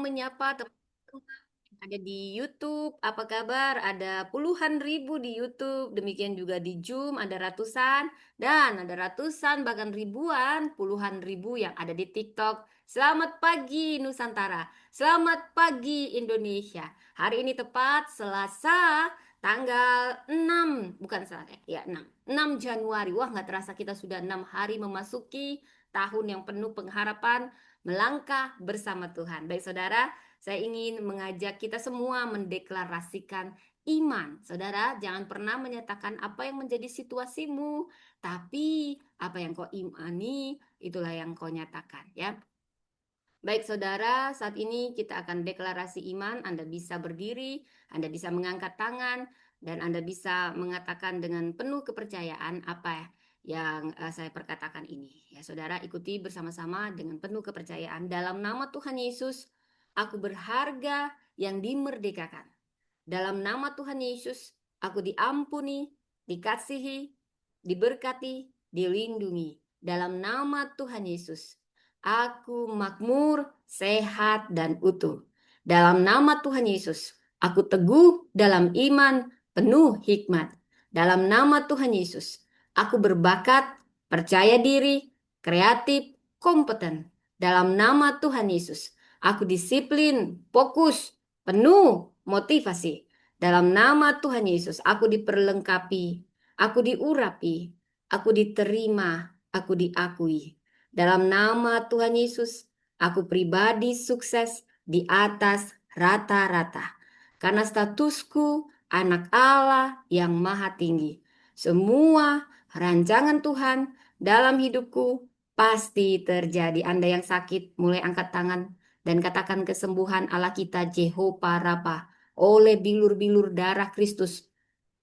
menyapa teman-teman yang ada di YouTube. Apa kabar? Ada puluhan ribu di YouTube, demikian juga di Zoom ada ratusan, dan ada ratusan bahkan ribuan, puluhan ribu yang ada di TikTok. Selamat pagi Nusantara, selamat pagi Indonesia. Hari ini tepat Selasa, tanggal 6, bukan Selasa, ya 6 Januari. Wah, nggak terasa kita sudah 6 hari memasuki tahun yang penuh pengharapan, melangkah bersama Tuhan. Baik saudara, saya ingin mengajak kita semua mendeklarasikan iman. Saudara, jangan pernah menyatakan apa yang menjadi situasimu, tapi apa yang kau imani, itulah yang kau nyatakan ya. Baik saudara, saat ini kita akan deklarasi iman. Anda bisa berdiri, Anda bisa mengangkat tangan, dan Anda bisa mengatakan dengan penuh kepercayaan apa yang saya perkatakan ini. Ya saudara, ikuti bersama-sama dengan penuh kepercayaan. Dalam nama Tuhan Yesus, aku berharga yang dimerdekakan. Dalam nama Tuhan Yesus, aku diampuni, dikasihi, diberkati, dilindungi. Dalam nama Tuhan Yesus, aku makmur, sehat, dan utuh. Dalam nama Tuhan Yesus, aku teguh dalam iman, penuh hikmat. Dalam nama Tuhan Yesus, aku berbakat, percaya diri, kreatif, kompeten. Dalam nama Tuhan Yesus, aku disiplin, fokus, penuh motivasi. Dalam nama Tuhan Yesus, aku diperlengkapi, aku diurapi, aku diterima, aku diakui. Dalam nama Tuhan Yesus, aku pribadi sukses di atas rata-rata. Karena statusku anak Allah yang maha tinggi. Semua rancangan Tuhan dalam hidupku pasti terjadi. Anda yang sakit, mulai angkat tangan dan katakan kesembuhan Allah kita Jehovah Rafa oleh bilur-bilur darah Kristus.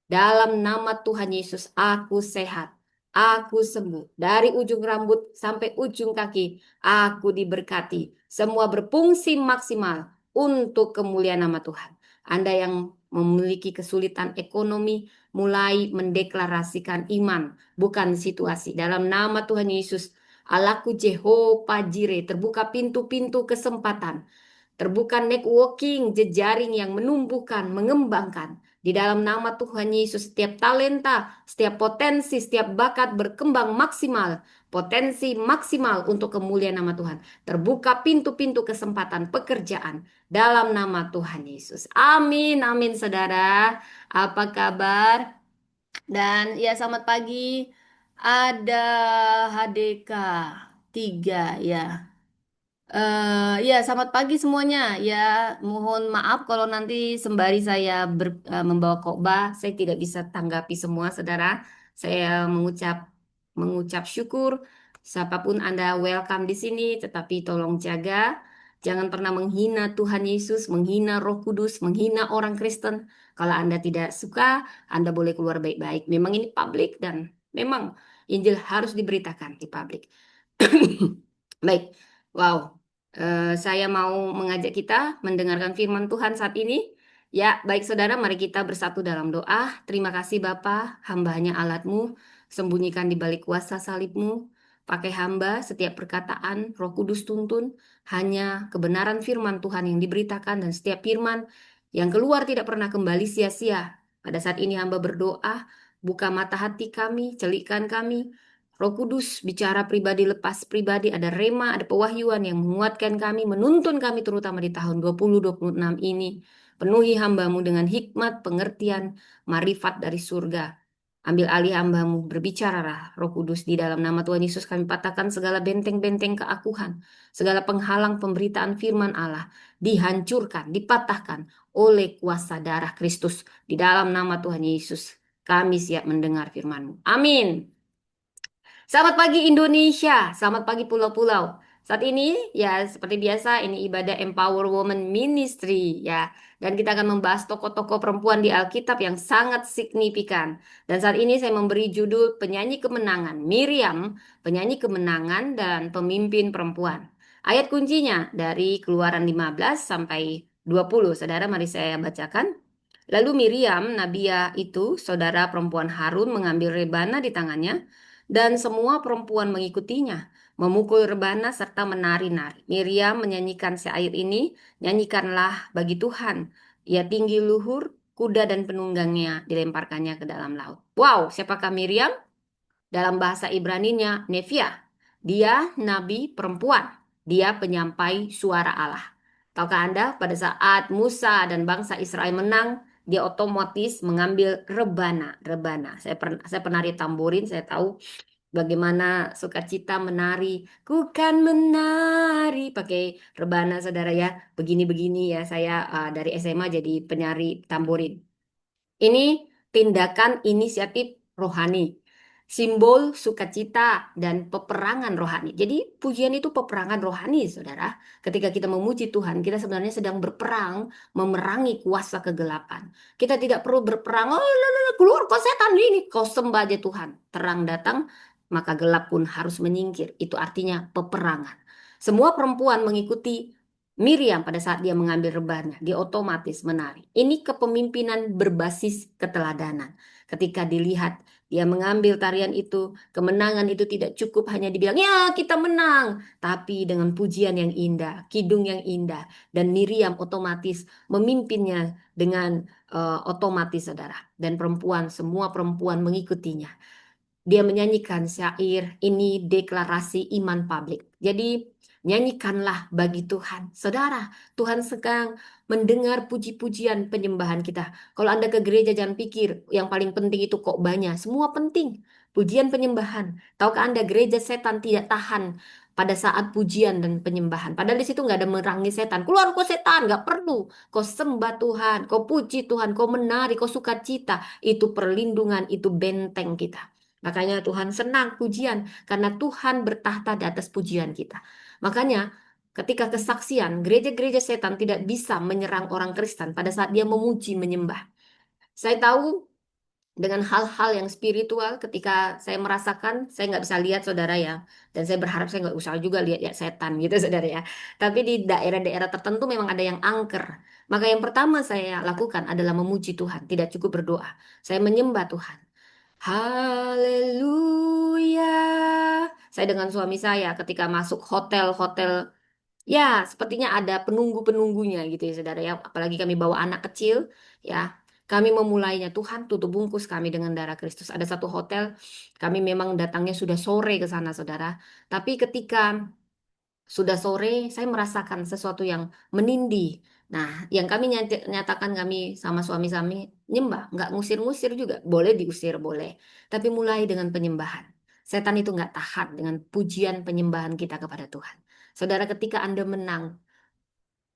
Dalam nama Tuhan Yesus, aku sehat. Aku sembuh. Dari ujung rambut sampai ujung kaki, aku diberkati. Semua berfungsi maksimal untuk kemuliaan nama Tuhan. Anda yang memiliki kesulitan ekonomi, mulai mendeklarasikan iman, bukan situasi. Dalam nama Tuhan Yesus, Allahku Jehovah Jireh, terbuka pintu-pintu kesempatan. Terbuka networking, jejaring yang menumbuhkan, mengembangkan. Di dalam nama Tuhan Yesus, setiap talenta, setiap potensi, setiap bakat berkembang maksimal. Potensi maksimal untuk kemuliaan nama Tuhan. Terbuka pintu-pintu kesempatan pekerjaan dalam nama Tuhan Yesus. Amin, amin saudara. Apa kabar? Dan ya selamat pagi. Ada HDK 3 ya. Ya, selamat pagi semuanya. Ya, mohon maaf kalau nanti sembari saya membawa khotbah, saya tidak bisa tanggapi semua, saudara. Saya mengucap syukur. Siapapun Anda welcome di sini, tetapi tolong jaga, jangan pernah menghina Tuhan Yesus, menghina Roh Kudus, menghina orang Kristen. Kalau Anda tidak suka, Anda boleh keluar baik-baik. Memang ini publik dan memang Injil harus diberitakan di publik. Baik, wow. Saya mau mengajak kita mendengarkan firman Tuhan saat ini. Ya, baik saudara, mari kita bersatu dalam doa. Terima kasih Bapa, hamba hanya alatmu, sembunyikan di balik kuasa salibmu. Pakai hamba setiap perkataan, Roh Kudus tuntun, hanya kebenaran firman Tuhan yang diberitakan dan setiap firman yang keluar tidak pernah kembali sia-sia. Pada saat ini hamba berdoa, buka mata hati kami, celikkan kami, Roh Kudus bicara pribadi lepas pribadi, ada rema, ada pewahyuan yang menguatkan kami, menuntun kami terutama di tahun 2026 ini. Penuhi hambamu dengan hikmat, pengertian, marifat dari surga. Ambil alih hambamu, berbicaralah Roh Kudus di dalam nama Tuhan Yesus kami patahkan segala benteng-benteng keakuhan, segala penghalang pemberitaan firman Allah, dihancurkan, dipatahkan oleh kuasa darah Kristus. Di dalam nama Tuhan Yesus, kami siap mendengar firman-Mu. Amin. Selamat pagi Indonesia, selamat pagi pulau-pulau. Saat ini ya seperti biasa ini ibadah Empower Women Ministry ya. Dan kita akan membahas tokoh-tokoh perempuan di Alkitab yang sangat signifikan. Dan saat ini saya memberi judul penyanyi kemenangan, Miriam, penyanyi kemenangan dan pemimpin perempuan. Ayat kuncinya dari Keluaran 15 sampai 20. Saudara mari saya bacakan. Lalu Miriam, Nabiya itu, saudara perempuan Harun mengambil rebana di tangannya dan semua perempuan mengikutinya. memukul rebana serta menari-nari. Miriam menyanyikan syair ini, nyanyikanlah bagi Tuhan. Ia tinggi luhur, kuda dan penunggangnya dilemparkannya ke dalam laut. Wow, siapakah Miriam? Dalam bahasa Ibraninya, Neviah. Dia nabi perempuan. Dia penyampai suara Allah. Tahukah Anda, pada saat Musa dan bangsa Israel menang, dia otomatis mengambil rebana. Rebana. Saya penari tamborin, saya tahu bagaimana sukacita menari. Ku kan menari pakai rebana, saudara ya. Begini-begini ya, saya dari SMA jadi penari tamborin. Ini tindakan inisiatif rohani, simbol sukacita dan peperangan rohani. Jadi pujian itu peperangan rohani, saudara. Ketika kita memuji Tuhan, kita sebenarnya sedang berperang, memerangi kuasa kegelapan. Kita tidak perlu berperang, oh lala, keluar kau setan ini, kau sembah aja Tuhan. Terang datang, maka gelap pun harus menyingkir. Itu artinya peperangan. Semua perempuan mengikuti Miriam pada saat dia mengambil rebana, dia otomatis menari. Ini kepemimpinan berbasis keteladanan. Ketika dilihat dia mengambil tarian itu, kemenangan itu tidak cukup hanya dibilang, ya kita menang. Tapi dengan pujian yang indah, kidung yang indah. Dan Miriam otomatis memimpinnya dengan otomatis, saudara. Dan perempuan, semua perempuan mengikutinya. Dia menyanyikan syair ini deklarasi iman publik. Jadi nyanyikanlah bagi Tuhan. Saudara, Tuhan sedang mendengar puji-pujian penyembahan kita. Kalau Anda ke gereja jangan pikir yang paling penting itu kok banyak. Semua penting. Pujian penyembahan. Tahukah Anda gereja setan tidak tahan pada saat pujian dan penyembahan. Padahal di situ nggak ada merangi setan. Keluar kau setan, nggak perlu. Kau sembah Tuhan, kau puji Tuhan, kau menari, kau sukacita. Itu perlindungan, itu benteng kita. Makanya Tuhan senang pujian karena Tuhan bertahta di atas pujian kita. Makanya ketika kesaksian, gereja-gereja setan tidak bisa menyerang orang Kristen pada saat dia memuji, menyembah. Saya tahu dengan hal-hal yang spiritual ketika saya merasakan, saya nggak bisa lihat saudara ya. Dan saya berharap saya nggak usah juga lihat setan gitu saudara ya. Tapi di daerah-daerah tertentu memang ada yang angker. Maka yang pertama saya lakukan adalah memuji Tuhan. Tidak cukup berdoa. Saya menyembah Tuhan. Haleluya. Saya dengan suami saya ketika masuk hotel-hotel, ya sepertinya ada penunggu-penunggunya gitu ya saudara ya. Apalagi kami bawa anak kecil, ya. Kami memulainya, Tuhan tutup bungkus kami dengan darah Kristus. Ada satu hotel, kami memang datangnya sudah sore ke sana saudara. Tapi ketika sudah sore, saya merasakan sesuatu yang menindih. Nah, yang kami nyatakan kami sama suami-suami nyembah, nggak ngusir-ngusir juga. Boleh diusir, boleh. Tapi mulai dengan penyembahan. Setan itu nggak tahan dengan pujian penyembahan kita kepada Tuhan. Saudara, ketika Anda menang,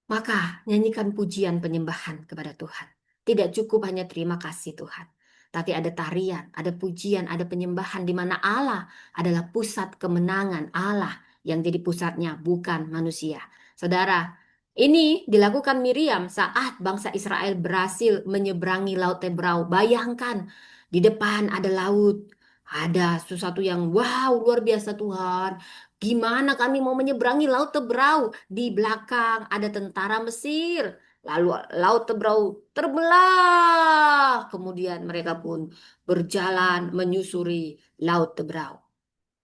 maka nyanyikan pujian penyembahan kepada Tuhan. Tidak cukup hanya terima kasih Tuhan. Tapi ada tarian, ada pujian, ada penyembahan di mana Allah adalah pusat kemenangan Allah yang jadi pusatnya bukan manusia. Saudara, ini dilakukan Miriam saat bangsa Israel berhasil menyeberangi Laut Tebrau. Bayangkan, di depan ada laut. Ada sesuatu yang wow luar biasa Tuhan. Gimana kami mau menyeberangi Laut Tebrau? Di belakang ada tentara Mesir. Lalu Laut Tebrau terbelah. Kemudian mereka pun berjalan menyusuri Laut Tebrau.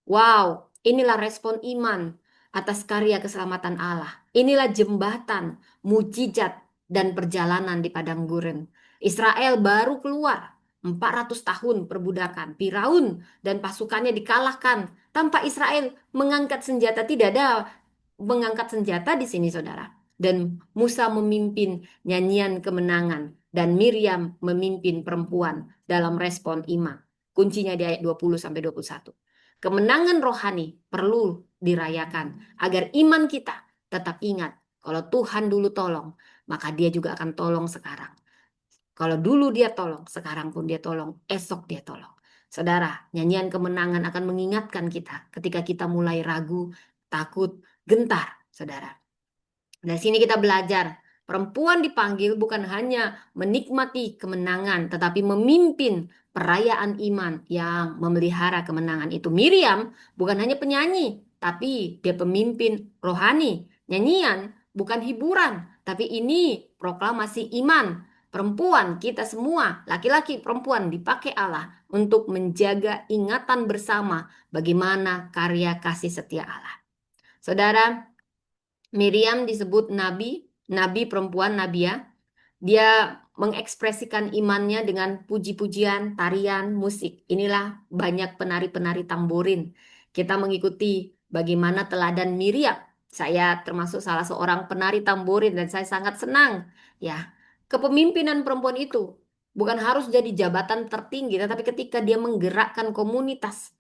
Wow, inilah respon iman atas karya keselamatan Allah. Inilah jembatan, mujizat, dan perjalanan di padang gurun. Israel baru keluar 400 tahun perbudakan. Firaun dan pasukannya dikalahkan tanpa Israel mengangkat senjata. Tidak ada mengangkat senjata di sini, saudara. Dan Musa memimpin nyanyian kemenangan dan Miriam memimpin perempuan dalam respon iman. Kuncinya di ayat 20 sampai 21. Kemenangan rohani perlu dirayakan agar iman kita tetap ingat kalau Tuhan dulu tolong, maka dia juga akan tolong sekarang. Kalau dulu dia tolong, sekarang pun dia tolong, esok dia tolong. Saudara, nyanyian kemenangan akan mengingatkan kita ketika kita mulai ragu, takut, gentar, saudara. Dari sini kita belajar, perempuan dipanggil bukan hanya menikmati kemenangan, tetapi memimpin perayaan iman yang memelihara kemenangan itu. Miriam bukan hanya penyanyi, tapi dia pemimpin rohani. Nyanyian bukan hiburan, tapi ini proklamasi iman. perempuan, kita semua, laki-laki, perempuan, dipakai Allah untuk menjaga ingatan bersama bagaimana karya kasih setia Allah. Saudara, Miriam disebut nabi, nabi perempuan, nabiya. Dia mengekspresikan imannya dengan puji-pujian, tarian, musik. Inilah banyak penari-penari tamborin. Kita mengikuti bagaimana teladan Miriam. Saya termasuk salah seorang penari tamborin dan saya sangat senang. Ya, kepemimpinan perempuan itu bukan harus jadi jabatan tertinggi, tetapi ketika dia menggerakkan komunitas.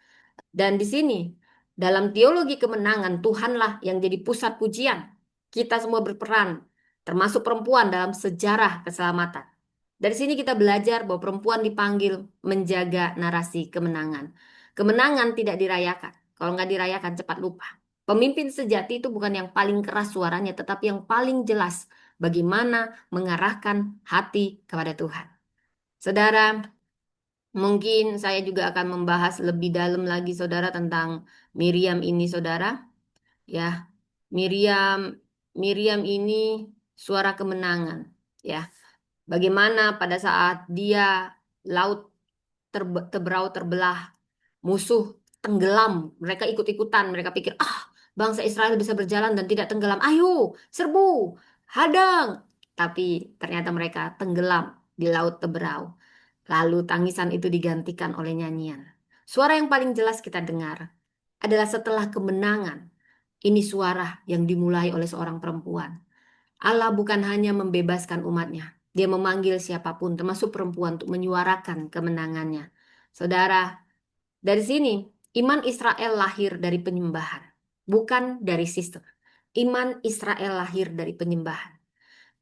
Dan di sini, dalam teologi kemenangan, Tuhanlah yang jadi pusat pujian. Kita semua berperan, termasuk perempuan dalam sejarah keselamatan. Dari sini kita belajar bahwa perempuan dipanggil menjaga narasi kemenangan. Kemenangan tidak dirayakan. Kalau nggak dirayakan cepat lupa. Pemimpin sejati itu bukan yang paling keras suaranya, tetapi yang paling jelas bagaimana mengarahkan hati kepada Tuhan. Saudara, mungkin saya juga akan membahas lebih dalam lagi saudara tentang Miriam ini saudara. Ya, Miriam Miriam ini suara kemenangan. Ya, bagaimana pada saat dia laut terberau terbelah, musuh tenggelam, mereka ikut-ikutan, mereka pikir, bangsa Israel bisa berjalan dan tidak tenggelam. Ayo, serbu, hadang. Tapi ternyata mereka tenggelam di laut terberau. Lalu tangisan itu digantikan oleh nyanyian. Suara yang paling jelas kita dengar adalah setelah kemenangan. Ini suara yang dimulai oleh seorang perempuan. Allah bukan hanya membebaskan umatnya. Dia memanggil siapapun, termasuk perempuan, untuk menyuarakan kemenangannya. Saudara, dari sini iman Israel lahir dari penyembahan, bukan dari sistem. Iman Israel lahir dari penyembahan.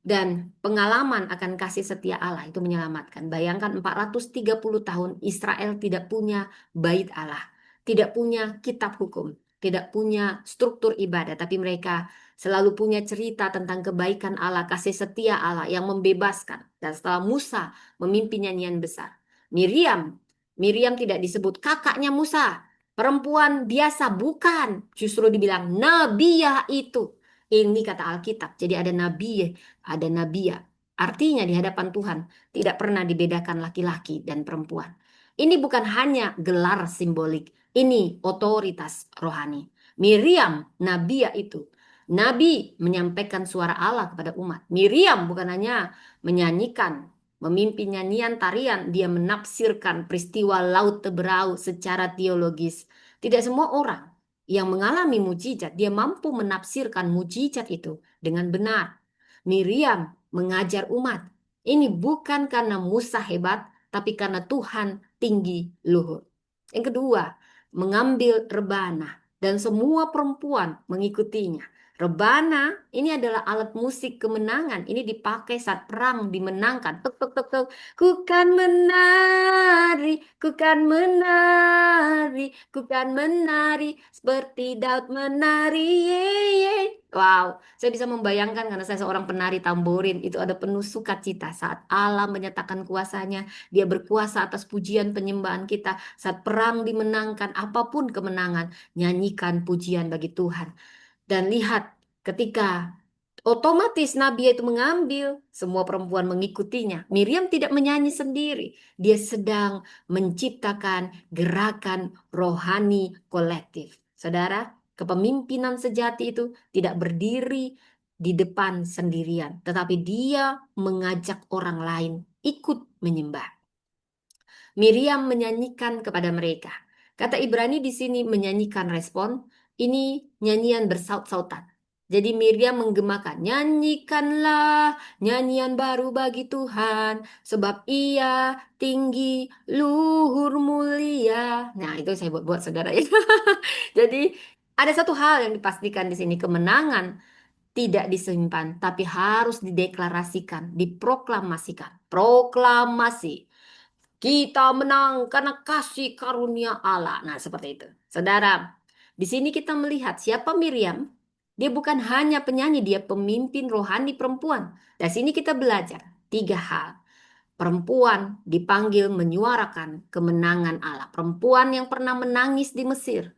Dan pengalaman akan kasih setia Allah itu menyelamatkan. Bayangkan 430 tahun Israel tidak punya bait Allah, tidak punya kitab hukum, tidak punya struktur ibadah, tapi mereka selalu punya cerita tentang kebaikan Allah, kasih setia Allah yang membebaskan. Dan setelah Musa memimpin nyanyian besar, Miriam, Miriam tidak disebut kakaknya Musa, perempuan biasa, bukan. Justru dibilang Nabiya itu. Ini kata Alkitab. Jadi ada nabiya. Artinya di hadapan Tuhan tidak pernah dibedakan laki-laki dan perempuan. Ini bukan hanya gelar simbolik, ini otoritas rohani. Miriam, nabiya itu. Nabi menyampaikan suara Allah kepada umat. Miriam bukan hanya menyanyikan, memimpin nyanyian tarian, dia menafsirkan peristiwa laut terberau secara teologis. Tidak semua orang yang mengalami mujizat, dia mampu menafsirkan mujizat itu dengan benar. Miriam mengajar umat. Ini bukan karena Musa hebat, tapi karena Tuhan tinggi luhur. Yang kedua, mengambil rebana dan semua perempuan mengikutinya. Rebana ini adalah alat musik kemenangan. Ini dipakai saat perang dimenangkan. Tuk tuk tuk tuk. Ku kan menari, ku kan menari, ku kan menari seperti Daud menari. Ye, ye. Wow, saya bisa membayangkan karena saya seorang penari tamborin, itu ada penuh sukacita saat Allah menyatakan kuasanya, dia berkuasa atas pujian penyembahan kita, saat perang dimenangkan, apapun kemenangan, nyanyikan pujian bagi Tuhan. Dan lihat ketika otomatis Nabi itu mengambil, semua perempuan mengikutinya. Miriam tidak menyanyi sendiri, dia sedang menciptakan gerakan rohani kolektif. Saudara, kepemimpinan sejati itu tidak berdiri di depan sendirian, tetapi dia mengajak orang lain ikut menyembah. Miriam menyanyikan kepada mereka. Kata Ibrani di sini menyanyikan respon, ini nyanyian bersaut-sautan. Jadi Miriam menggemakan, nyanyikanlah nyanyian baru bagi Tuhan, sebab ia tinggi, luhur mulia. Nah itu saya buat-buat saudara ya. Jadi ada satu hal yang dipastikan di sini, kemenangan tidak disimpan, tapi harus dideklarasikan, diproklamasikan. Proklamasi. Kita menang karena kasih karunia Allah. Nah, seperti itu. Saudara, di sini kita melihat siapa Miriam. Dia bukan hanya penyanyi, dia pemimpin rohani perempuan. Dari sini kita belajar tiga hal. Perempuan dipanggil menyuarakan kemenangan Allah. Perempuan yang pernah menangis di Mesir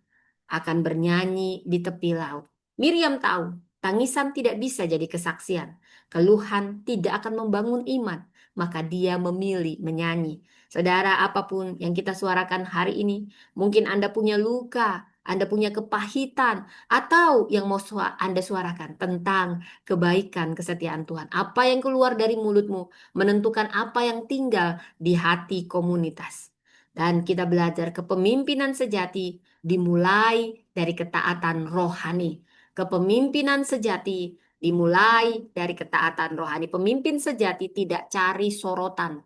akan bernyanyi di tepi laut. Miriam tahu, tangisan tidak bisa jadi kesaksian. Keluhan tidak akan membangun iman. maka dia memilih menyanyi. Saudara, apapun yang kita suarakan hari ini, mungkin Anda punya luka, Anda punya kepahitan, atau yang mau Anda suarakan tentang kebaikan, kesetiaan Tuhan. Apa yang keluar dari mulutmu menentukan apa yang tinggal di hati komunitas. Dan kita belajar kepemimpinan sejati dimulai dari ketaatan rohani. Kepemimpinan sejati dimulai dari ketaatan rohani. Pemimpin sejati tidak cari sorotan,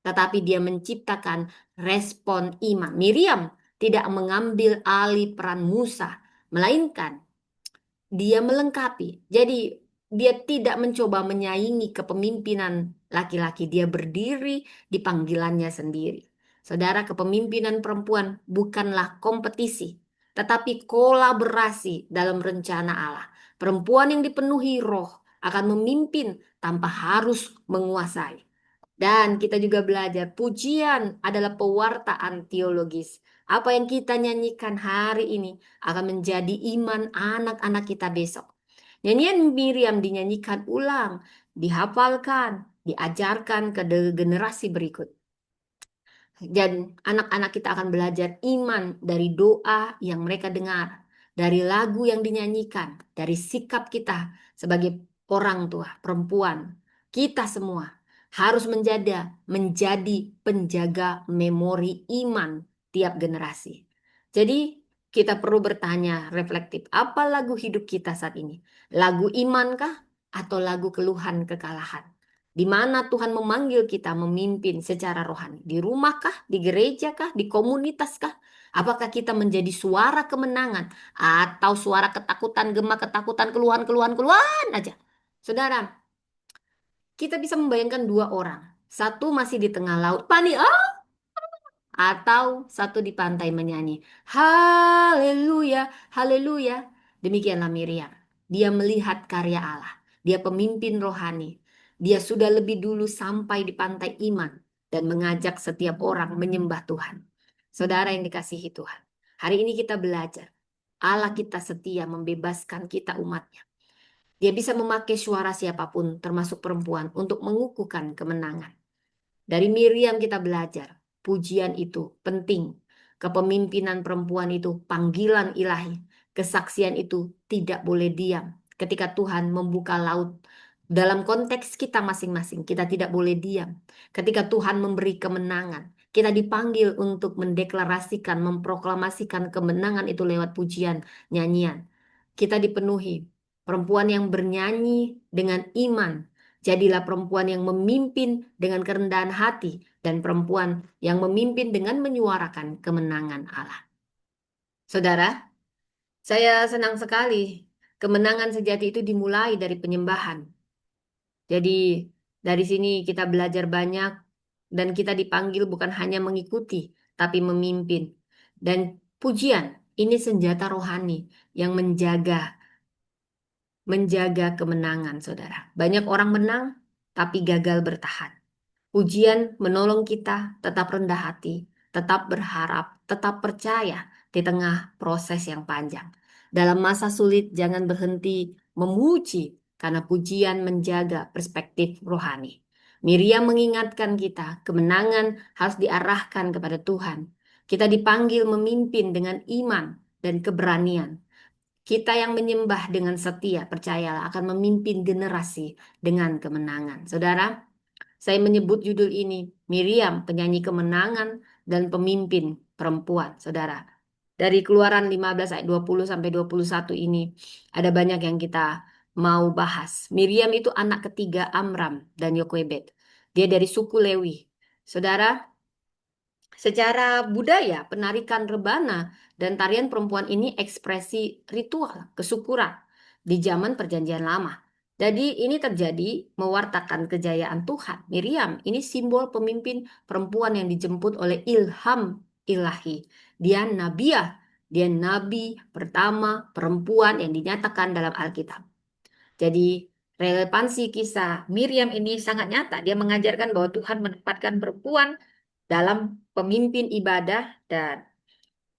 tetapi dia menciptakan respon iman. Miriam tidak mengambil alih peran Musa, melainkan dia melengkapi. Jadi dia tidak mencoba menyaingi kepemimpinan laki-laki. Dia berdiri di panggilannya sendiri. Saudara, kepemimpinan perempuan bukanlah kompetisi, tetapi kolaborasi dalam rencana Allah. Perempuan yang dipenuhi roh akan memimpin tanpa harus menguasai. Dan kita juga belajar pujian adalah pewartaan teologis. Apa yang kita nyanyikan hari ini akan menjadi iman anak-anak kita besok. Nyanyian Miriam dinyanyikan ulang, dihafalkan, diajarkan ke generasi berikut. Dan anak-anak kita akan belajar iman dari doa yang mereka dengar, dari lagu yang dinyanyikan, dari sikap kita sebagai orang tua, perempuan. Kita semua harus menjadi penjaga memori iman tiap generasi. Jadi kita perlu bertanya reflektif, apa lagu hidup kita saat ini? Lagu imankah atau lagu keluhan kekalahan? Di mana Tuhan memanggil kita memimpin secara rohani? Di rumahkah, di gerejakah, di komunitaskah? Apakah kita menjadi suara kemenangan atau suara ketakutan, gema ketakutan, keluhan aja? Saudara, kita bisa membayangkan dua orang. Satu masih di tengah laut, panik, atau satu di pantai menyanyi. Haleluya, haleluya. Demikianlah Miriam. Dia melihat karya Allah. Dia pemimpin rohani. Dia sudah lebih dulu sampai di pantai iman dan mengajak setiap orang menyembah Tuhan. Saudara yang dikasihi Tuhan. Hari ini kita belajar. Allah kita setia membebaskan kita umatnya. Dia bisa memakai suara siapapun termasuk perempuan untuk mengukuhkan kemenangan. Dari Miriam kita belajar, pujian itu penting. Kepemimpinan perempuan itu panggilan ilahi. Kesaksian itu tidak boleh diam. Ketika Tuhan membuka laut, dalam konteks kita masing-masing, kita tidak boleh diam. Ketika Tuhan memberi kemenangan, kita dipanggil untuk mendeklarasikan, memproklamasikan kemenangan itu lewat pujian, nyanyian. Kita dipenuhi perempuan yang bernyanyi dengan iman. Jadilah perempuan yang memimpin dengan kerendahan hati dan perempuan yang memimpin dengan menyuarakan kemenangan Allah. Saudara, saya senang sekali kemenangan sejati itu dimulai dari penyembahan. Jadi dari sini kita belajar banyak dan kita dipanggil bukan hanya mengikuti tapi memimpin. Dan pujian ini senjata rohani yang menjaga kemenangan, saudara. Banyak orang menang tapi gagal bertahan. Ujian menolong kita tetap rendah hati, tetap berharap, tetap percaya di tengah proses yang panjang. Dalam masa sulit, jangan berhenti memuji, karena pujian menjaga perspektif rohani. Miriam mengingatkan kita, kemenangan harus diarahkan kepada Tuhan. Kita dipanggil memimpin dengan iman dan keberanian. Kita yang menyembah dengan setia, percayalah akan memimpin generasi dengan kemenangan. Saudara, saya menyebut judul ini Miriam, penyanyi kemenangan dan pemimpin perempuan, saudara. Dari Keluaran 15 ayat 20 sampai 21 ini ada banyak yang kita mau bahas. Miriam itu anak ketiga Amram dan Yokebed. Dia dari suku Lewi. Saudara, secara budaya, penarikan rebana dan tarian perempuan ini ekspresi ritual kesyukuran di zaman Perjanjian Lama. Jadi ini terjadi mewartakan kejayaan Tuhan. Miriam ini simbol pemimpin perempuan yang dijemput oleh ilham ilahi. Dia nabiah, dia nabi pertama perempuan yang dinyatakan dalam Alkitab. Jadi relevansi kisah Miriam ini sangat nyata. Dia mengajarkan bahwa Tuhan menempatkan perempuan dalam pemimpin ibadah dan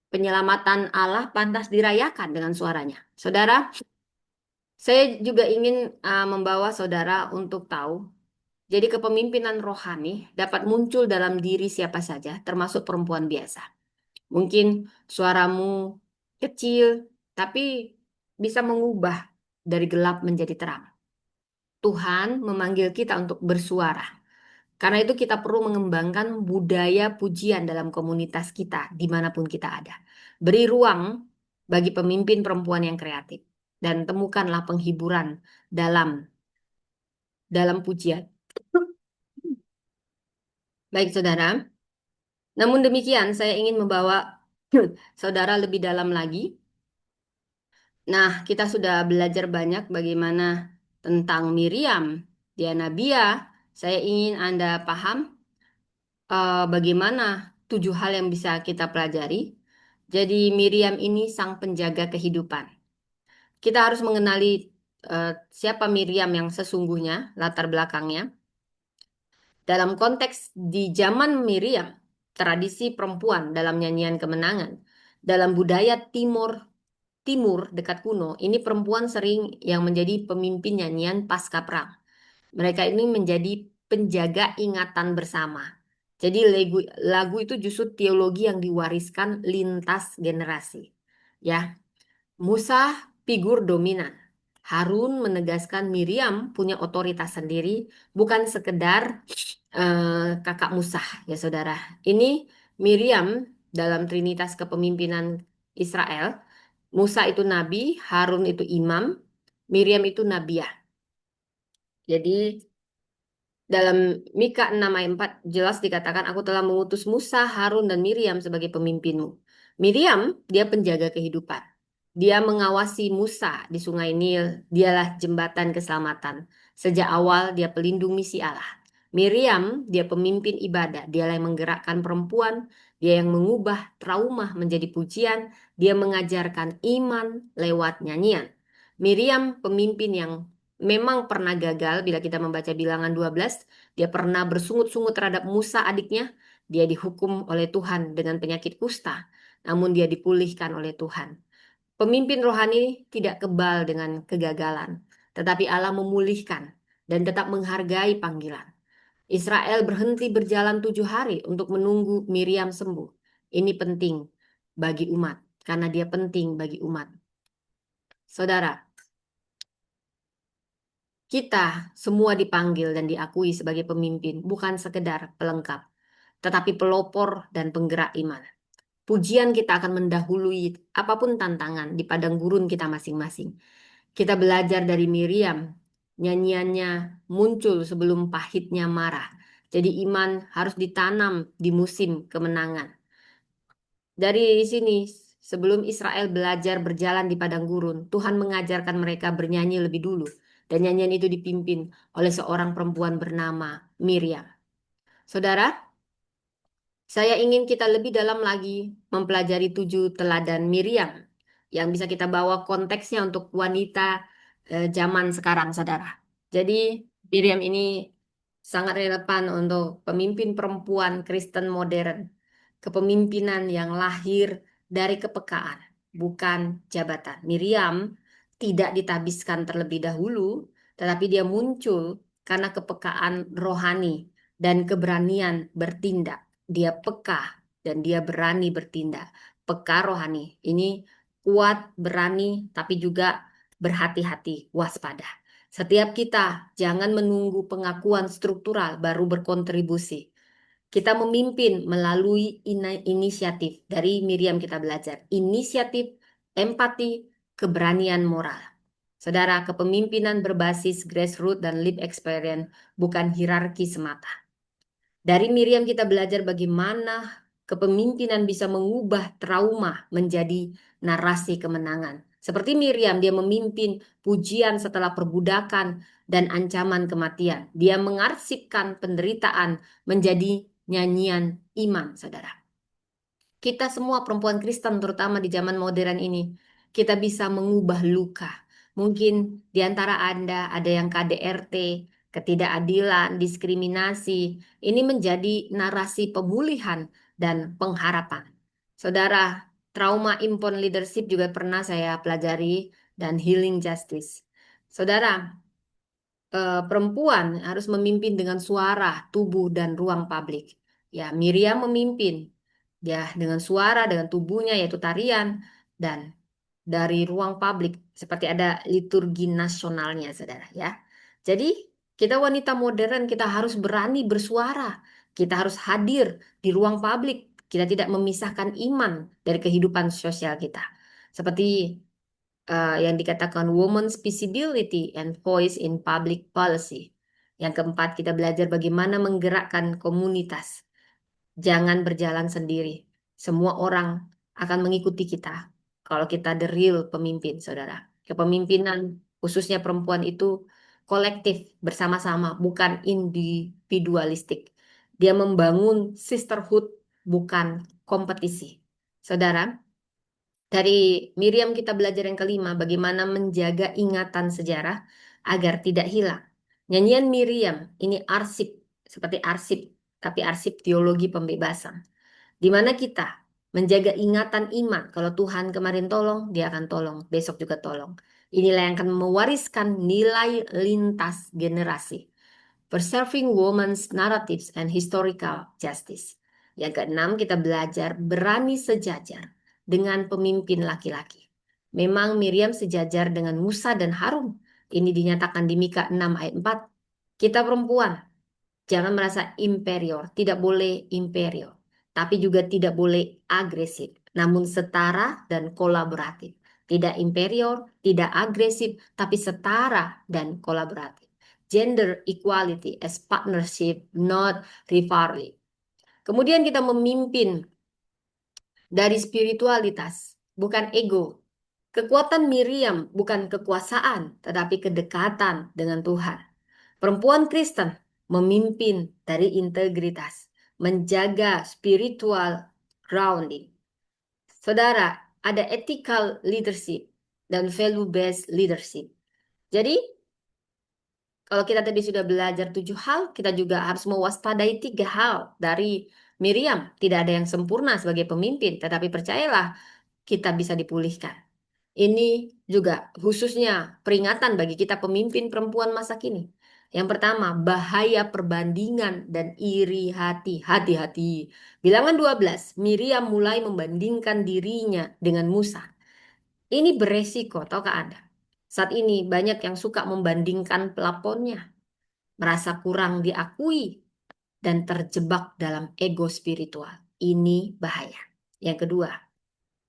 penyelamatan Allah pantas dirayakan dengan suaranya. Saudara, saya juga ingin membawa saudara untuk tahu. Jadi kepemimpinan rohani dapat muncul dalam diri siapa saja, termasuk perempuan biasa. Mungkin suaramu kecil, tapi bisa mengubah dari gelap menjadi terang. Tuhan memanggil kita untuk bersuara. Karena itu kita perlu mengembangkan budaya pujian dalam komunitas kita, dimanapun kita ada. Beri ruang bagi pemimpin perempuan yang kreatif. Dan temukanlah penghiburan dalam dalam pujian. Baik, saudara. Namun demikian, saya ingin membawa saudara lebih dalam lagi. Nah, kita sudah belajar banyak bagaimana tentang Miriam, dia Nabiah. Saya ingin Anda paham bagaimana 7 hal yang bisa kita pelajari. Jadi Miriam ini sang penjaga kehidupan. Kita harus mengenali siapa Miriam yang sesungguhnya, latar belakangnya. Dalam konteks di zaman Miriam, tradisi perempuan dalam nyanyian kemenangan, dalam budaya Timur dekat kuno, ini perempuan sering yang menjadi pemimpin nyanyian pasca perang. Mereka ini menjadi penjaga ingatan bersama. Jadi lagu itu justru teologi yang diwariskan lintas generasi. Ya, Musa figur dominan. Harun menegaskan Miriam punya otoritas sendiri, bukan sekedar kakak Musa, ya saudara. Ini Miriam dalam trinitas kepemimpinan Israel. Musa itu nabi, Harun itu imam, Miriam itu nabiah. Jadi dalam Mika 6 ayat 4 jelas dikatakan aku telah mengutus Musa, Harun, dan Miriam sebagai pemimpinmu. Miriam, dia penjaga kehidupan. Dia mengawasi Musa di Sungai Nil. Dialah jembatan keselamatan. Sejak awal dia pelindung misi Allah. Miriam, dia pemimpin ibadah. Dialah yang menggerakkan perempuan. Dia yang mengubah trauma menjadi pujian. Dia mengajarkan iman lewat nyanyian. Miriam, pemimpin yang memang pernah gagal bila kita membaca Bilangan 12, dia pernah bersungut-sungut terhadap Musa adiknya, dia dihukum oleh Tuhan dengan penyakit kusta, namun dia dipulihkan oleh Tuhan. Pemimpin rohani tidak kebal dengan kegagalan, tetapi Allah memulihkan dan tetap menghargai panggilan. Israel berhenti berjalan 7 hari untuk menunggu Miriam sembuh. Ini penting bagi umat, karena dia penting bagi umat. Saudara, kita semua dipanggil dan diakui sebagai pemimpin, bukan sekedar pelengkap, tetapi pelopor dan penggerak iman. Pujian kita akan mendahului apapun tantangan di padang gurun kita masing-masing. Kita belajar dari Miriam, nyanyiannya muncul sebelum pahitnya marah. Jadi iman harus ditanam di musim kemenangan. Dari sini, sebelum Israel belajar berjalan di padang gurun, Tuhan mengajarkan mereka bernyanyi lebih dulu. Dan nyanyian itu dipimpin oleh seorang perempuan bernama Miriam. Saudara, saya ingin kita lebih dalam lagi mempelajari 7 teladan Miriam yang bisa kita bawa konteksnya untuk wanita zaman sekarang, saudara. Jadi Miriam ini sangat relevan untuk pemimpin perempuan Kristen modern. Kepemimpinan yang lahir dari kepekaan, bukan jabatan. Miriam tidak ditabiskan terlebih dahulu, tetapi dia muncul karena kepekaan rohani dan keberanian bertindak. Dia peka dan dia berani bertindak. Peka rohani. Ini kuat, berani, tapi juga berhati-hati, waspada. Setiap kita jangan menunggu pengakuan struktural baru berkontribusi. Kita memimpin melalui inisiatif. Dari Miriam kita belajar. Inisiatif, empati, keberanian moral. Saudara, kepemimpinan berbasis grassroots dan lived experience bukan hierarki semata. Dari Miriam kita belajar bagaimana kepemimpinan bisa mengubah trauma menjadi narasi kemenangan. Seperti Miriam, dia memimpin pujian setelah perbudakan dan ancaman kematian. Dia mengarsipkan penderitaan menjadi nyanyian iman, saudara. Kita semua perempuan Kristen, terutama di zaman modern ini, kita bisa mengubah luka. Mungkin di antara Anda ada yang KDRT, ketidakadilan, diskriminasi. Ini menjadi narasi pemulihan dan pengharapan. Saudara, trauma impon leadership juga pernah saya pelajari dan healing justice. Saudara, perempuan harus memimpin dengan suara, tubuh, dan ruang publik. Ya, Miriam memimpin. Ya, dengan suara, dengan tubuhnya, yaitu tarian, dan dari ruang publik, seperti ada liturgi nasionalnya, saudara. Ya, jadi kita wanita modern, kita harus berani bersuara. Kita harus hadir di ruang publik. Kita tidak memisahkan iman dari kehidupan sosial kita. Seperti yang dikatakan women's visibility and voice in public policy. Yang keempat, kita belajar bagaimana menggerakkan komunitas. Jangan berjalan sendiri. Semua orang akan mengikuti kita kalau kita the real pemimpin, saudara. Kepemimpinan khususnya perempuan itu kolektif, bersama-sama, bukan individualistik. Dia membangun sisterhood, bukan kompetisi. Saudara, dari Miriam kita belajar yang kelima, bagaimana menjaga ingatan sejarah agar tidak hilang. Nyanyian Miriam, ini arsip, seperti arsip, tapi arsip teologi pembebasan. Di mana kita menjaga ingatan iman. Kalau Tuhan kemarin tolong, dia akan tolong, besok juga tolong. Inilah yang akan mewariskan nilai lintas generasi. Preserving Women's Narratives and Historical Justice. Yang keenam, kita belajar berani sejajar dengan pemimpin laki-laki. Memang Miriam sejajar dengan Musa dan Harun. Ini dinyatakan di Mika 6 ayat 4. Kita perempuan, jangan merasa inferior, tidak boleh inferior. Tapi juga tidak boleh agresif, namun setara dan kolaboratif. Tidak inferior, tidak agresif, tapi setara dan kolaboratif. Gender equality as partnership, not rivalry. Kemudian kita memimpin dari spiritualitas, bukan ego. Kekuatan Miriam bukan kekuasaan, tetapi kedekatan dengan Tuhan. Perempuan Kristen memimpin dari integritas, menjaga spiritual grounding. Saudara, ada ethical leadership dan value-based leadership. Jadi, kalau kita tadi sudah belajar 7 hal, kita juga harus mewaspadai 3 hal dari Miriam. Tidak ada yang sempurna sebagai pemimpin, tetapi percayalah kita bisa dipulihkan. Ini juga khususnya peringatan bagi kita pemimpin perempuan masa kini. Yang pertama, bahaya perbandingan dan iri hati. Hati-hati. Bilangan 12, Miriam mulai membandingkan dirinya dengan Musa. Ini beresiko, tahukah Anda? Saat ini banyak yang suka membandingkan pelaponnya, merasa kurang diakui, dan terjebak dalam ego spiritual. Ini bahaya. Yang kedua,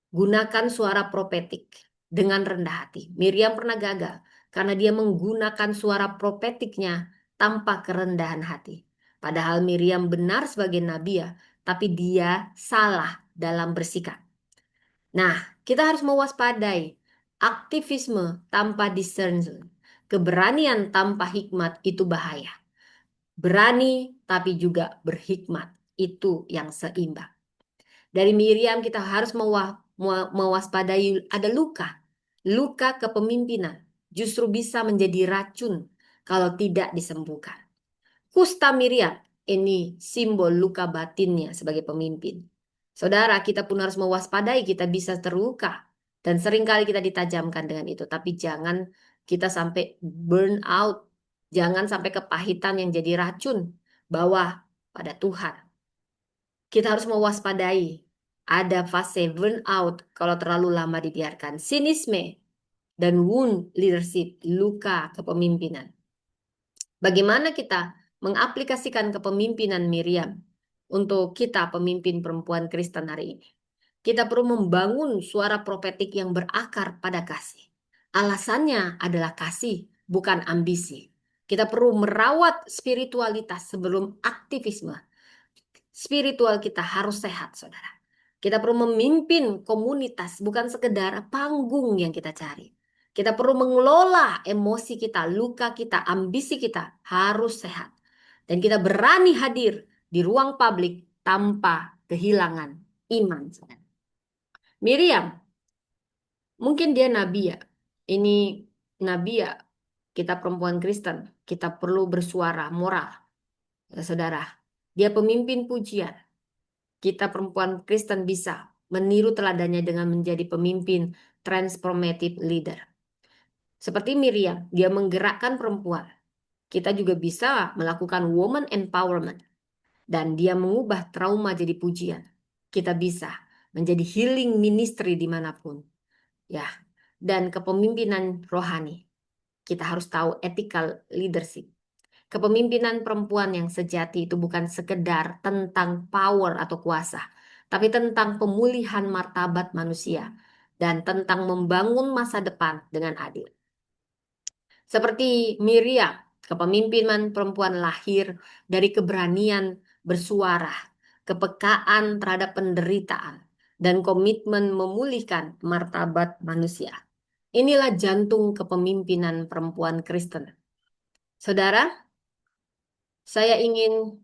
gunakan suara profetik dengan rendah hati. Miriam pernah gagal karena dia menggunakan suara profetiknya tanpa kerendahan hati. Padahal Miriam benar sebagai nabi ya, tapi dia salah dalam bersikap. Nah, kita harus mewaspadai aktivisme tanpa discernment. Keberanian tanpa hikmat itu bahaya. Berani tapi juga berhikmat itu yang seimbang. Dari Miriam kita harus mewaspadai ada luka. Luka kepemimpinan justru bisa menjadi racun kalau tidak disembuhkan. Kusta Miriam ini simbol luka batinnya sebagai pemimpin. Saudara, kita pun harus mewaspadai kita bisa terluka. Dan seringkali kita ditajamkan dengan itu. Tapi jangan kita sampai burn out. Jangan sampai kepahitan yang jadi racun. Bawa pada Tuhan. Kita harus mewaspadai. Ada fase burnout kalau terlalu lama dibiarkan. Sinisme dan wound leadership, luka kepemimpinan. Bagaimana kita mengaplikasikan kepemimpinan Miriam untuk kita pemimpin perempuan Kristen hari ini? Kita perlu membangun suara profetik yang berakar pada kasih. Alasannya adalah kasih, bukan ambisi. Kita perlu merawat spiritualitas sebelum aktivisme. Spiritual kita harus sehat, saudara. Kita perlu memimpin komunitas, bukan sekedar panggung yang kita cari. Kita perlu mengelola emosi kita, luka kita, ambisi kita harus sehat. Dan kita berani hadir di ruang publik tanpa kehilangan iman, saudara. Miriam, mungkin dia nabi ya. Ini nabi ya, kita perempuan Kristen. Kita perlu bersuara moral, ya, saudara. Dia pemimpin pujian. Kita perempuan Kristen bisa meniru teladannya dengan menjadi pemimpin transformative leader. Seperti Miriam, dia menggerakkan perempuan. Kita juga bisa melakukan woman empowerment dan dia mengubah trauma jadi pujian. Kita bisa menjadi healing ministry dimanapun. Ya, dan kepemimpinan rohani. Kita harus tahu ethical leadership. Kepemimpinan perempuan yang sejati itu bukan sekedar tentang power atau kuasa, tapi tentang pemulihan martabat manusia dan tentang membangun masa depan dengan adil. Seperti Miriam, kepemimpinan perempuan lahir dari keberanian bersuara, kepekaan terhadap penderitaan, dan komitmen memulihkan martabat manusia. Inilah jantung kepemimpinan perempuan Kristen. Saudara, saya ingin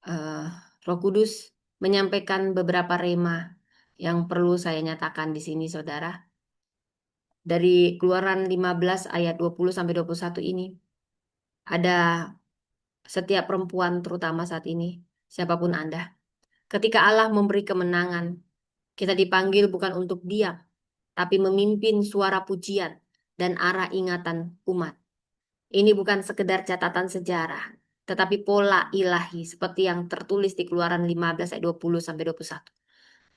eh, Roh Kudus menyampaikan beberapa rema yang perlu saya nyatakan di sini, saudara. Dari Keluaran 15 ayat 20 sampai 21 ini, ada setiap perempuan terutama saat ini, siapapun Anda. Ketika Allah memberi kemenangan, kita dipanggil bukan untuk diam, tapi memimpin suara pujian dan arah ingatan umat. Ini bukan sekedar catatan sejarah, tetapi pola ilahi seperti yang tertulis di Keluaran 15 ayat 20 sampai 21.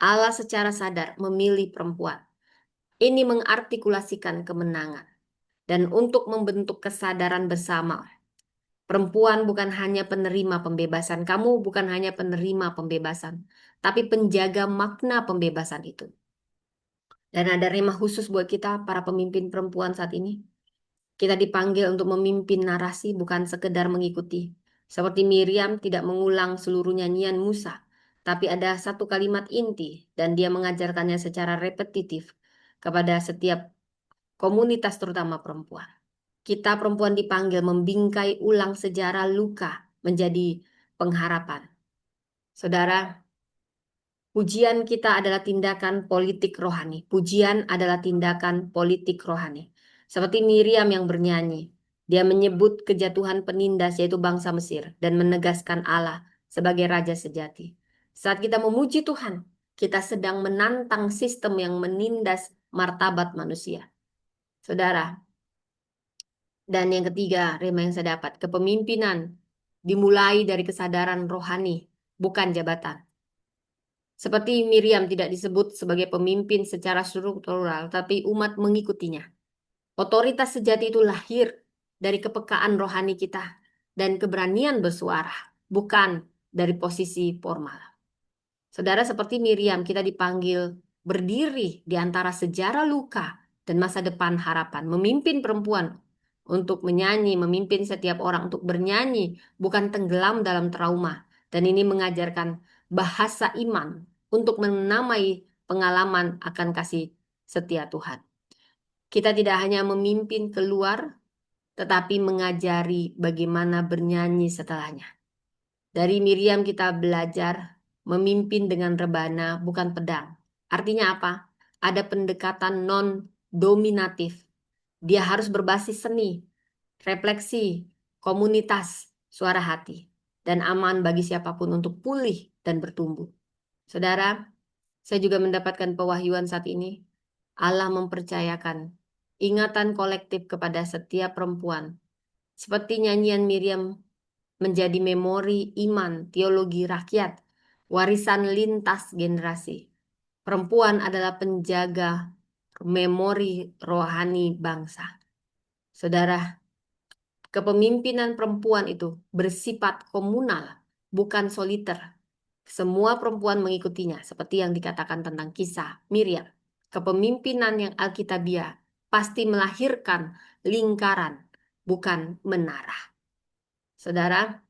Allah secara sadar memilih perempuan. Ini mengartikulasikan kemenangan dan untuk membentuk kesadaran bersama. Perempuan bukan hanya penerima pembebasan, kamu bukan hanya penerima pembebasan, tapi penjaga makna pembebasan itu. Dan ada rema khusus buat kita, para pemimpin perempuan saat ini. Kita dipanggil untuk memimpin narasi, bukan sekedar mengikuti. Seperti Miriam tidak mengulang seluruh nyanyian Musa, tapi ada satu kalimat inti, dan dia mengajarkannya secara repetitif kepada setiap komunitas, terutama perempuan. Kita perempuan dipanggil membingkai ulang sejarah luka menjadi pengharapan. Saudara, pujian kita adalah tindakan politik rohani. Pujian adalah tindakan politik rohani. Seperti Miriam yang bernyanyi. Dia menyebut kejatuhan penindas yaitu bangsa Mesir dan menegaskan Allah sebagai Raja sejati. Saat kita memuji Tuhan, kita sedang menantang sistem yang menindas martabat manusia. Saudara, dan yang ketiga, rema yang saya dapat, kepemimpinan dimulai dari kesadaran rohani, bukan jabatan. Seperti Miriam tidak disebut sebagai pemimpin secara struktural, tapi umat mengikutinya. Otoritas sejati itu lahir dari kepekaan rohani kita dan keberanian bersuara, bukan dari posisi formal. Saudara, seperti Miriam, kita dipanggil berdiri di antara sejarah luka dan masa depan harapan, memimpin perempuan untuk menyanyi, memimpin setiap orang untuk bernyanyi, bukan tenggelam dalam trauma. Dan ini mengajarkan bahasa iman untuk menamai pengalaman akan kasih setia Tuhan. Kita tidak hanya memimpin keluar, tetapi mengajari bagaimana bernyanyi setelahnya. Dari Miriam kita belajar memimpin dengan rebana, bukan pedang. Artinya apa? Ada pendekatan non-dominatif. Dia harus berbasis seni, refleksi, komunitas, suara hati, dan aman bagi siapapun untuk pulih dan bertumbuh. Saudara, saya juga mendapatkan pewahyuan saat ini. Allah mempercayakan ingatan kolektif kepada setiap perempuan. Seperti nyanyian Miriam menjadi memori iman, teologi rakyat, warisan lintas generasi. Perempuan adalah penjaga memori rohani bangsa. Saudara, kepemimpinan perempuan itu bersifat komunal, bukan soliter. Semua perempuan mengikutinya, seperti yang dikatakan tentang kisah Miriam. Kepemimpinan yang alkitabiah pasti melahirkan lingkaran, bukan menara. Saudara,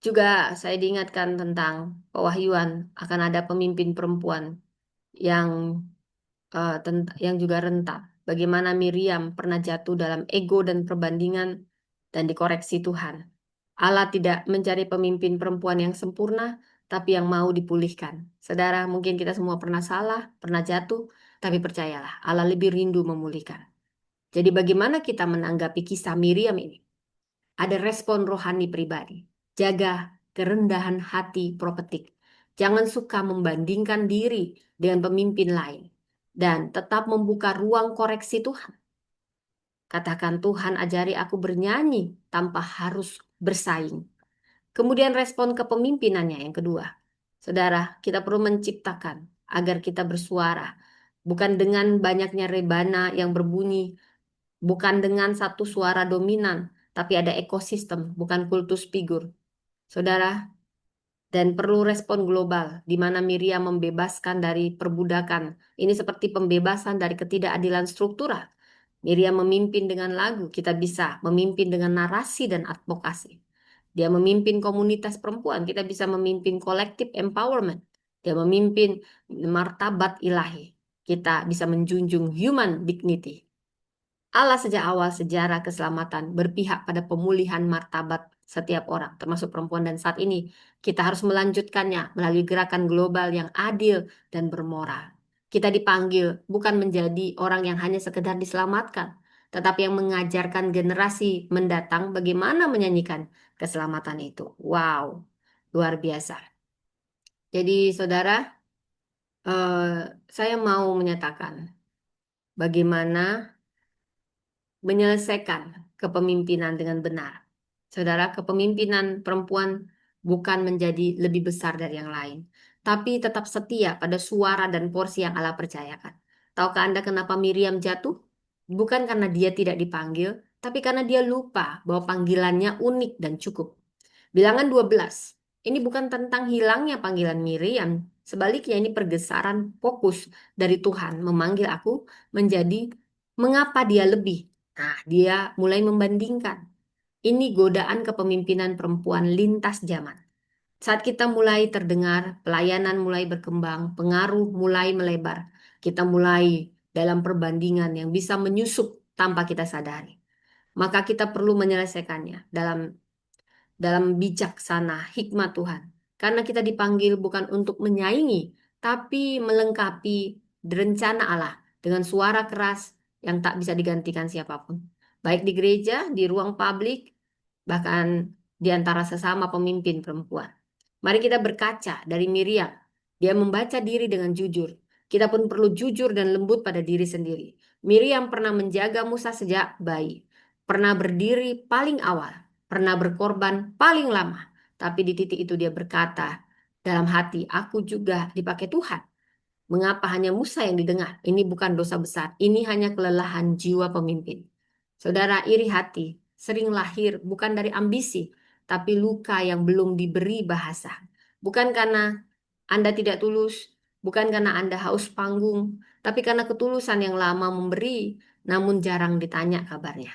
juga saya diingatkan tentang pewahyuan akan ada pemimpin perempuan yang yang juga rentan. Bagaimana Miriam pernah jatuh dalam ego dan perbandingan dan dikoreksi Tuhan. Allah tidak mencari pemimpin perempuan yang sempurna, tapi yang mau dipulihkan. Saudara, mungkin kita semua pernah salah, pernah jatuh, tapi percayalah, Allah lebih rindu memulihkan. Jadi bagaimana kita menanggapi kisah Miriam ini? Ada respon rohani pribadi. Jaga kerendahan hati profetik. Jangan suka membandingkan diri dengan pemimpin lain. Dan tetap membuka ruang koreksi Tuhan. Katakan, Tuhan ajari aku bernyanyi tanpa harus bersaing. Kemudian respon kepemimpinannya yang kedua. Saudara, kita perlu menciptakan agar kita bersuara. Bukan dengan banyaknya rebana yang berbunyi, bukan dengan satu suara dominan, tapi ada ekosistem, bukan kultus figur. Saudara, dan perlu respon global, di mana Miriam membebaskan dari perbudakan. Ini seperti pembebasan dari ketidakadilan struktural. Miriam memimpin dengan lagu, kita bisa memimpin dengan narasi dan advokasi. Dia memimpin komunitas perempuan, kita bisa memimpin collective empowerment. Dia memimpin martabat ilahi. Kita bisa menjunjung human dignity. Allah sejak awal sejarah keselamatan berpihak pada pemulihan martabat setiap orang, termasuk perempuan, dan saat ini kita harus melanjutkannya melalui gerakan global yang adil dan bermoral. Kita dipanggil bukan menjadi orang yang hanya sekedar diselamatkan, tetapi yang mengajarkan generasi mendatang bagaimana menyanyikan keselamatan itu. Wow, luar biasa. Jadi, saudara, eh, saya mau menyatakan bagaimana menyelesaikan kepemimpinan dengan benar. Saudara, kepemimpinan perempuan bukan menjadi lebih besar dari yang lain, tapi tetap setia pada suara dan porsi yang Allah percayakan. Tahukah Anda kenapa Miriam jatuh? Bukan karena dia tidak dipanggil, tapi karena dia lupa bahwa panggilannya unik dan cukup. Bilangan 12. Ini bukan tentang hilangnya panggilan Miriam. Sebaliknya ini pergesaran fokus dari Tuhan memanggil aku menjadi mengapa dia lebih. Nah, dia mulai membandingkan. Ini godaan kepemimpinan perempuan lintas zaman. Saat kita mulai terdengar, pelayanan mulai berkembang, pengaruh mulai melebar. Kita mulai dalam perbandingan yang bisa menyusup tanpa kita sadari. Maka kita perlu menyelesaikannya dalam bijaksana hikmat Tuhan. Karena kita dipanggil bukan untuk menyaingi, tapi melengkapi rencana Allah dengan suara keras yang tak bisa digantikan siapapun. Baik di gereja, di ruang publik, bahkan di antara sesama pemimpin perempuan. Mari kita berkaca dari Miriam. Dia membaca diri dengan jujur. Kita pun perlu jujur dan lembut pada diri sendiri. Miriam pernah menjaga Musa sejak bayi. Pernah berdiri paling awal, pernah berkorban paling lama. Tapi di titik itu dia berkata, dalam hati, aku juga dipakai Tuhan. Mengapa hanya Musa yang didengar? Ini bukan dosa besar, ini hanya kelelahan jiwa pemimpin. Saudara, iri hati sering lahir bukan dari ambisi, tapi luka yang belum diberi bahasa. Bukan karena Anda tidak tulus, bukan karena Anda haus panggung, tapi karena ketulusan yang lama memberi, namun jarang ditanya kabarnya.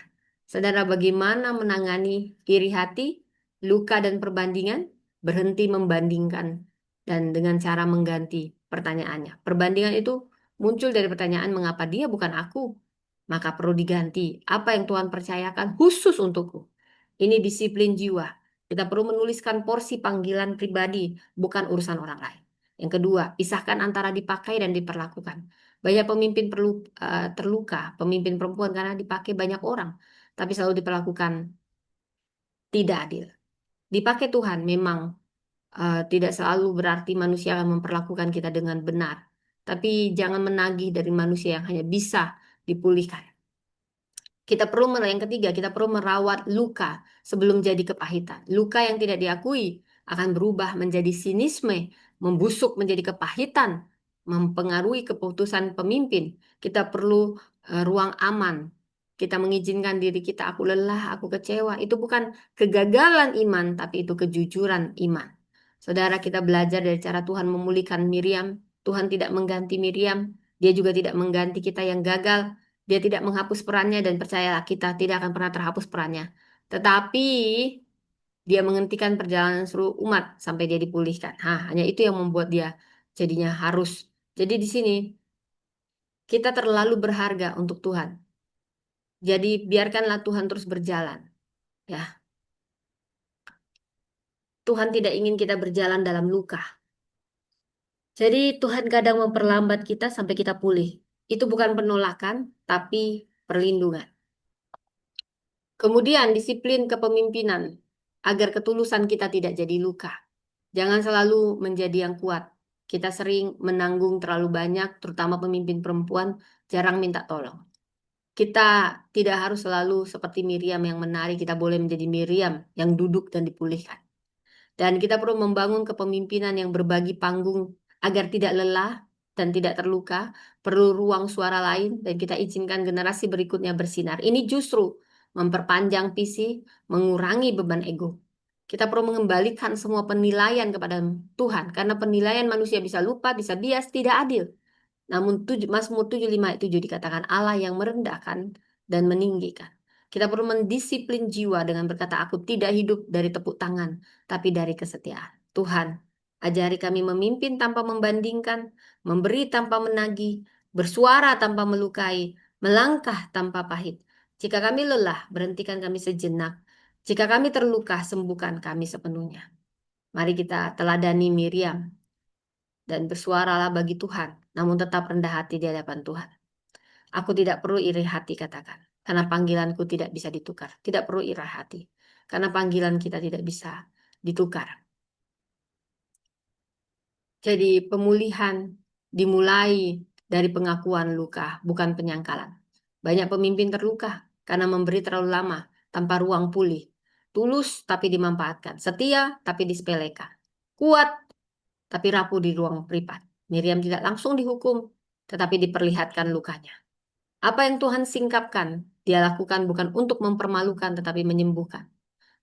Saudara, bagaimana menangani iri hati, luka dan perbandingan? Berhenti membandingkan dan dengan cara mengganti pertanyaannya. Perbandingan itu muncul dari pertanyaan mengapa dia bukan aku? Maka perlu diganti. Apa yang Tuhan percayakan khusus untukku? Ini disiplin jiwa. Kita perlu menuliskan porsi panggilan pribadi, bukan urusan orang lain. Yang kedua, pisahkan antara dipakai dan diperlakukan. Banyak pemimpin perlu terluka, pemimpin perempuan karena dipakai banyak orang, tapi selalu diperlakukan tidak adil. Dipakai Tuhan memang tidak selalu berarti manusia akan memperlakukan kita dengan benar. Tapi jangan menagih dari manusia yang hanya bisa dipulihkan. Yang ketiga, kita perlu merawat luka sebelum jadi kepahitan. Luka yang tidak diakui akan berubah menjadi sinisme, membusuk menjadi kepahitan, mempengaruhi keputusan pemimpin. Kita perlu ruang aman. Kita mengizinkan diri kita, aku lelah, aku kecewa. Itu bukan kegagalan iman, tapi itu kejujuran iman. Saudara, kita belajar dari cara Tuhan memulihkan Miriam. Tuhan tidak mengganti Miriam. Dia juga tidak mengganti kita yang gagal. Dia tidak menghapus perannya dan percayalah kita tidak akan pernah terhapus perannya. Tetapi dia menghentikan perjalanan seluruh umat sampai dia dipulihkan. Hanya itu yang membuat dia jadinya harus. Jadi di sini kita terlalu berharga untuk Tuhan. Jadi biarkanlah Tuhan terus berjalan. Ya, Tuhan tidak ingin kita berjalan dalam luka. Jadi Tuhan kadang memperlambat kita sampai kita pulih. Itu bukan penolakan, tapi perlindungan. Kemudian disiplin kepemimpinan agar ketulusan kita tidak jadi luka. Jangan selalu menjadi yang kuat. Kita sering menanggung terlalu banyak, terutama pemimpin perempuan jarang minta tolong. Kita tidak harus selalu seperti Miriam yang menari, kita boleh menjadi Miriam yang duduk dan dipulihkan. Dan kita perlu membangun kepemimpinan yang berbagi panggung agar tidak lelah dan tidak terluka. Perlu ruang suara lain dan kita izinkan generasi berikutnya bersinar. Ini justru memperpanjang visi, mengurangi beban ego. Kita perlu mengembalikan semua penilaian kepada Tuhan. Karena penilaian manusia bisa lupa, bisa bias, tidak adil. Namun Mazmur 75:7 dikatakan Allah yang merendahkan dan meninggikan. Kita perlu mendisiplin jiwa dengan berkata, aku tidak hidup dari tepuk tangan, tapi dari kesetiaan. Tuhan, ajari kami memimpin tanpa membandingkan, memberi tanpa menagih, bersuara tanpa melukai, melangkah tanpa pahit. Jika kami lelah, berhentikan kami sejenak. Jika kami terluka, sembuhkan kami sepenuhnya. Mari kita teladani Miriam dan bersuaralah bagi Tuhan, namun tetap rendah hati di hadapan Tuhan. Aku tidak perlu iri hati, katakan, karena panggilanku tidak bisa ditukar. Tidak perlu iri hati, karena panggilan kita tidak bisa ditukar. Jadi pemulihan dimulai dari pengakuan luka, bukan penyangkalan. Banyak pemimpin terluka karena memberi terlalu lama tanpa ruang pulih. Tulus tapi dimanfaatkan, setia tapi disepelekan. Kuat tapi rapuh di ruang privat. Miriam tidak langsung dihukum, tetapi diperlihatkan lukanya. Apa yang Tuhan singkapkan, dia lakukan bukan untuk mempermalukan, tetapi menyembuhkan.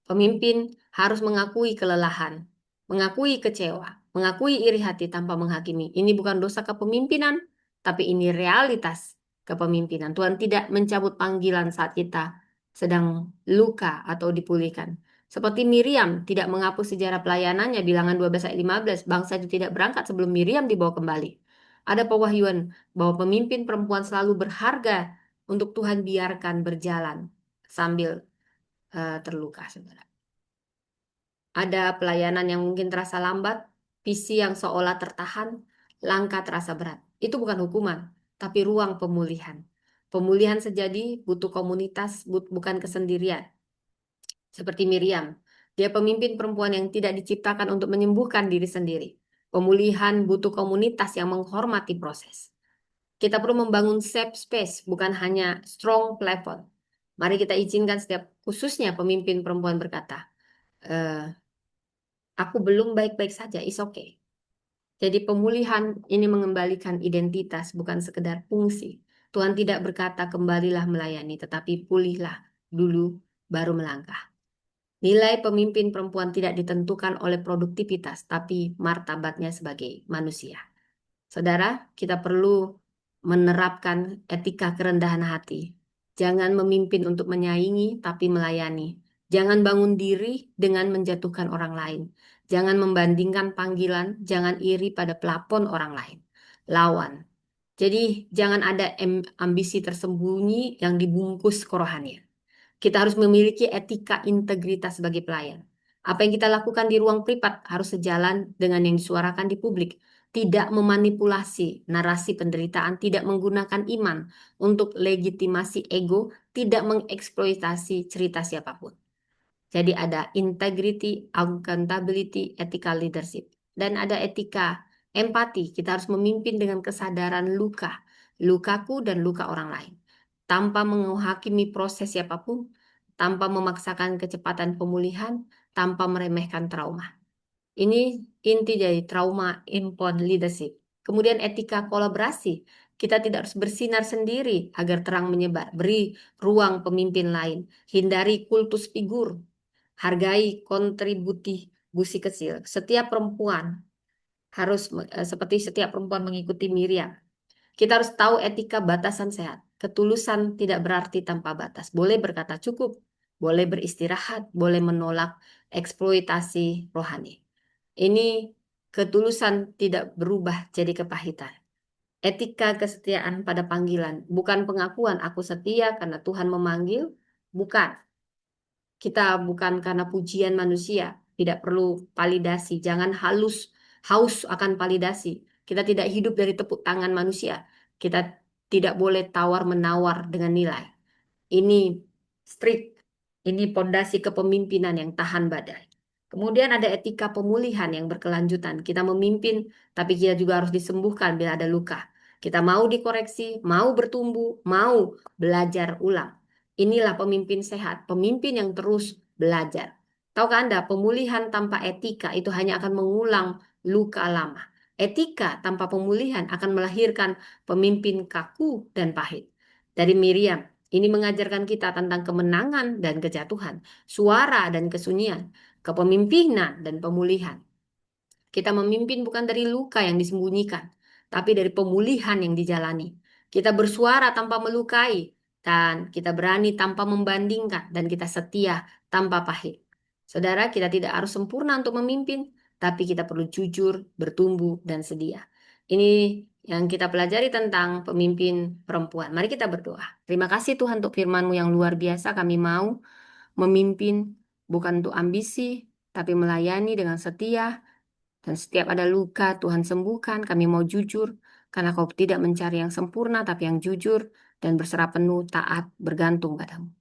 Pemimpin harus mengakui kelelahan, mengakui kecewa, mengakui iri hati tanpa menghakimi. Ini bukan dosa kepemimpinan, tapi ini realitas kepemimpinan. Tuhan tidak mencabut panggilan saat kita sedang luka atau dipulihkan. Seperti Miriam tidak menghapus sejarah pelayanannya, Bilangan 12 ayat 15, bangsa itu tidak berangkat sebelum Miriam dibawa kembali. Ada pewahyuan bahwa pemimpin perempuan selalu berharga untuk Tuhan biarkan berjalan sambil terluka, saudara. Ada pelayanan yang mungkin terasa lambat, visi yang seolah tertahan, langkah terasa berat. Itu bukan hukuman, tapi ruang pemulihan. Pemulihan sejadi butuh komunitas, bukan kesendirian. Seperti Miriam, dia pemimpin perempuan yang tidak diciptakan untuk menyembuhkan diri sendiri. Pemulihan butuh komunitas yang menghormati proses. Kita perlu membangun safe space, bukan hanya strong platform. Mari kita izinkan setiap, khususnya pemimpin perempuan berkata, aku belum baik-baik saja, is okay. Jadi pemulihan ini mengembalikan identitas, bukan sekedar fungsi. Tuhan tidak berkata kembalilah melayani, tetapi pulihlah dulu baru melangkah. Nilai pemimpin perempuan tidak ditentukan oleh produktivitas, tapi martabatnya sebagai manusia. Saudara, kita perlu menerapkan etika kerendahan hati. Jangan memimpin untuk menyaingi, tapi melayani. Jangan bangun diri dengan menjatuhkan orang lain. Jangan membandingkan panggilan, jangan iri pada pelapon orang lain. Lawan. Jadi jangan ada ambisi tersembunyi yang dibungkus kerohanian. Kita harus memiliki etika integritas sebagai pelayan. Apa yang kita lakukan di ruang privat harus sejalan dengan yang disuarakan di publik. Tidak memanipulasi narasi penderitaan, tidak menggunakan iman untuk legitimasi ego, tidak mengeksploitasi cerita siapapun. Jadi ada integrity, accountability, ethical leadership. Dan ada etika empati. Kita harus memimpin dengan kesadaran luka, lukaku dan luka orang lain. Tanpa menghakimi proses siapapun, tanpa memaksakan kecepatan pemulihan, tanpa meremehkan trauma. Ini inti dari trauma informed leadership. Kemudian etika kolaborasi. Kita tidak harus bersinar sendiri agar terang menyebar. Beri ruang pemimpin lain. Hindari kultus figur. Hargai kontribusi kecil. Setiap perempuan harus seperti setiap perempuan mengikuti Miriam. Kita harus tahu etika batasan sehat. Ketulusan tidak berarti tanpa batas. Boleh berkata cukup, boleh beristirahat, boleh menolak eksploitasi rohani. Ini ketulusan tidak berubah jadi kepahitan. Etika kesetiaan pada panggilan, bukan pengakuan aku setia karena Tuhan memanggil, bukan. Kita bukan karena pujian manusia, tidak perlu validasi, jangan haus akan validasi. Kita tidak hidup dari tepuk tangan manusia. Kita tidak boleh tawar-menawar dengan nilai. Ini strict, ini pondasi kepemimpinan yang tahan badai. Kemudian ada etika pemulihan yang berkelanjutan. Kita memimpin, tapi kita juga harus disembuhkan bila ada luka. Kita mau dikoreksi, mau bertumbuh, mau belajar ulang. Inilah pemimpin sehat, pemimpin yang terus belajar. Tahukah Anda, pemulihan tanpa etika itu hanya akan mengulang luka lama. Etika tanpa pemulihan akan melahirkan pemimpin kaku dan pahit. Dari Miriam, ini mengajarkan kita tentang kemenangan dan kejatuhan, suara dan kesunyian, kepemimpinan dan pemulihan. Kita memimpin bukan dari luka yang disembunyikan, tapi dari pemulihan yang dijalani. Kita bersuara tanpa melukai, dan kita berani tanpa membandingkan, dan kita setia tanpa pahit. Saudara, kita tidak harus sempurna untuk memimpin, tapi kita perlu jujur, bertumbuh, dan sedia. Ini yang kita pelajari tentang pemimpin perempuan. Mari kita berdoa. Terima kasih Tuhan untuk firman-Mu yang luar biasa. Kami mau memimpin bukan untuk ambisi, tapi melayani dengan setia, dan setiap ada luka, Tuhan sembuhkan. Kami mau jujur, karena Kau tidak mencari yang sempurna, tapi yang jujur dan berserah penuh, taat, bergantung padamu.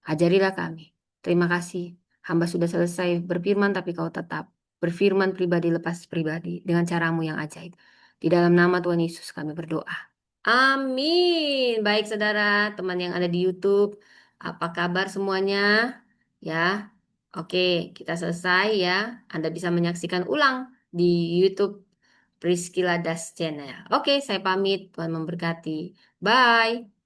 Ajarilah kami. Terima kasih. Hamba sudah selesai berfirman, tapi Kau tetap berfirman pribadi lepas pribadi dengan caramu yang ajaib. Di dalam nama Tuhan Yesus kami berdoa. Amin. Baik saudara, teman yang ada di YouTube. Apa kabar semuanya? Ya, oke, kita selesai ya. Anda bisa menyaksikan ulang di YouTube Priscilla Das Channel. Oke, saya pamit. Tuhan memberkati. Bye.